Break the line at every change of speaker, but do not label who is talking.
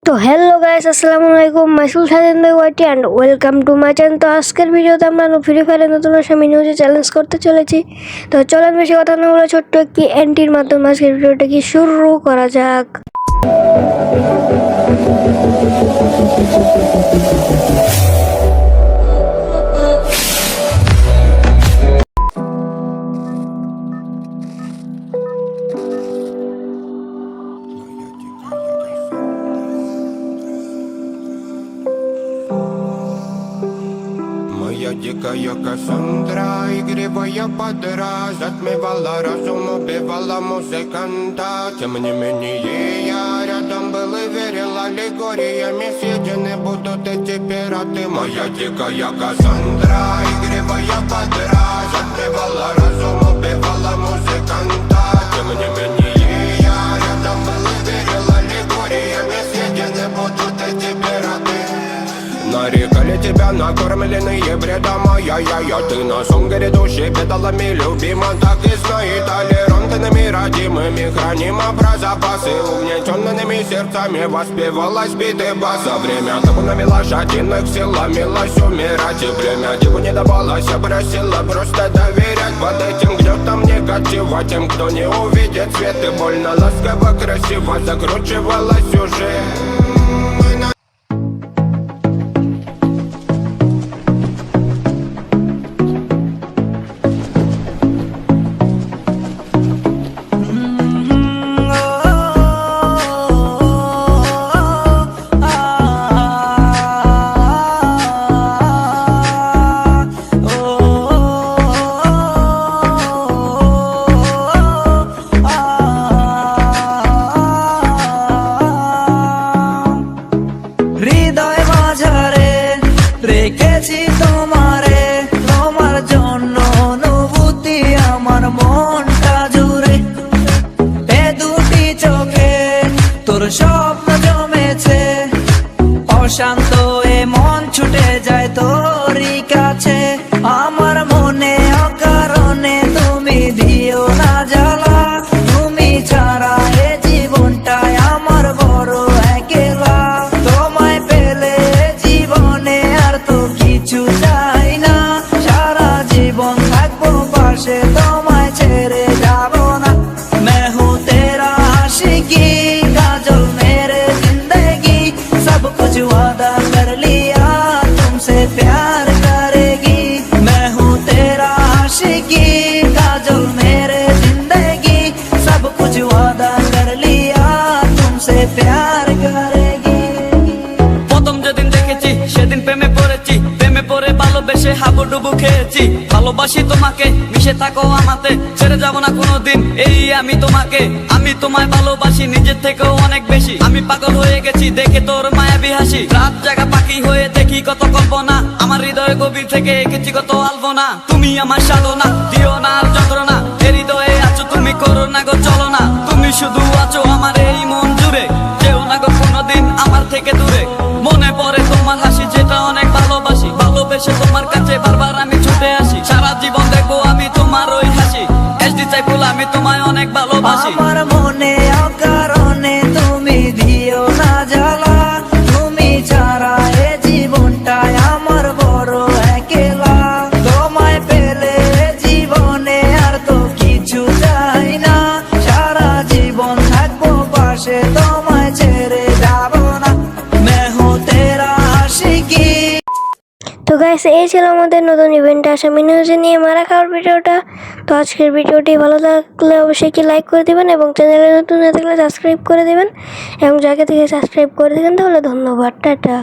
তো hello guys, আসসালামু আলাইকুম। মাইসেল সাজেন ভাই ওয়াইটি and welcome to my channel. তো আজকের ভিডিওতে আমরা ফ্রি ফায়ারের নতুন আমি নিউজে চ্যালেঞ্জ করতে চলেছি। তো চলেন বেশি কথা না বলে ছোট্ট একটি এন্ট্রির মাধ্যমে আজকের ভিডিওটা কি শুরু করা যাক।
Моя дикая Кассандра, игривая подра, затмевала разум, убивала музыканта. Тем не менее я рядом был и верил аллегориями, съедены будут эти пираты. Моя дикая Кассандра, игривая подра, затмевала разум, убивала музыканта. Тем не менее я рядом был и верил аллегориями, съедены будут эти пираты. Нарекали тебя накормленные бредом, ай-яй-яй, ты на сунгере души педалами любима. Так и знай, толерантными родимыми хранима про запасы. Угнетенными сердцами воспевалась битый бас. За время табунами лошадиных сил ломилась умирать. И племя диву не давалось, просила просто доверять. Под этим гнетом негатива тем, кто не увидит свет. И больно ласково, красиво закручивалась сюжет.
রেখেছি তোমারে, তোমার জন্য অনুভূতি আমার মনটা জুড়ে। এ দুটি চোখে তোর স্বপ্ন জমেছে, অশান্ত এ মন ছুটে যায় তোরই কাছে। আমার মনে অকারণে তুমি দিও না জ্বালা, তুমি ছাড়া এ জীবনটাই আমার বড় একলা। তোমায় পেলে জীবনে আর তো কিছু চাই না, সারা জীবন থাকবো পাশে, তোমায় ছেড়ে যাব না। मैं हूँ तेरा आशिकी, काजल मेरे जिंदगी, सब कुछ वादा कर लिया तुमसे प्यार करेगी। मैं हूँ तेरा आशिकी, काजल मेरे जिंदगी, सब कुछ वादा कर लिया तुमसे प्यार करेगी।
প্রথম যেদিন দেখেছি সেদিন প্রেমে পড়েছি, প্রেমে পড়ে ভালোবেসে হাবুডুবু খেয়েছি। ভালোবাসি তোমাকে, মিশে থাকো আমাতে, ছেড়ে যাব না কোনোদিন এই আমি তোমাকে। আমি তোমায় ভালোবাসি নিজের থেকেও অনেক বেশি, আমি পাগল হয়ে গেছি দেখে তোর মায়াবী হাসি। রাত জাগা পাখি হয়ে দেখি কত কল্পনা, আমার হৃদয় গভীর থেকে এঁকেছি কত আলপনা। তুমি আমার সাধনা, দিও না আর যন্ত্রণা, এ হৃদয়ে আছো তুমি, করো না গো চলো না। তুমি শুধু আছো আমার এই মন জুড়ে, যেও না গো কোনোদিন আমার থেকে দূরে। মনে পড়ে তোমার হাসি যেটা অনেক ভালোবাসি, ভালোবেসে তোমার কাছে বারবার আমি ছুটে আসি। সারা জীবন দেখবো আমি তোমার ওই হাসি, এসডি চাইপুল আমি তোমায় অনেক ভালোবাসি।
আমার মনে অকারণে তুমি দিও না জ্বালা, তুমি ছাড়া এ জীবনটাই আমার বড় একলা। তোমায় পেলে জীবনে আর তো কিছু চাই না, সারা জীবন থাকবো পাশে, তোমায় ছেড়ে যাব না। मैं हूँ तेरा आशिकी।
তো গাইস, এই ছিল আমাদের নতুন ইভেন্ট আসামি নিউজে নিয়ে মারা খাওয়ার ভিডিওটা। তো আজকের ভিডিওটি ভালো লাগলে অবশ্যই কি লাইক করে দিবেন এবং চ্যানেলে নতুন হয়ে থাকলে সাবস্ক্রাইব করে দিবেন, এবং যাকে থেকে সাবস্ক্রাইব করে দিবেন তাহলে ধন্যবাদ, টাটা।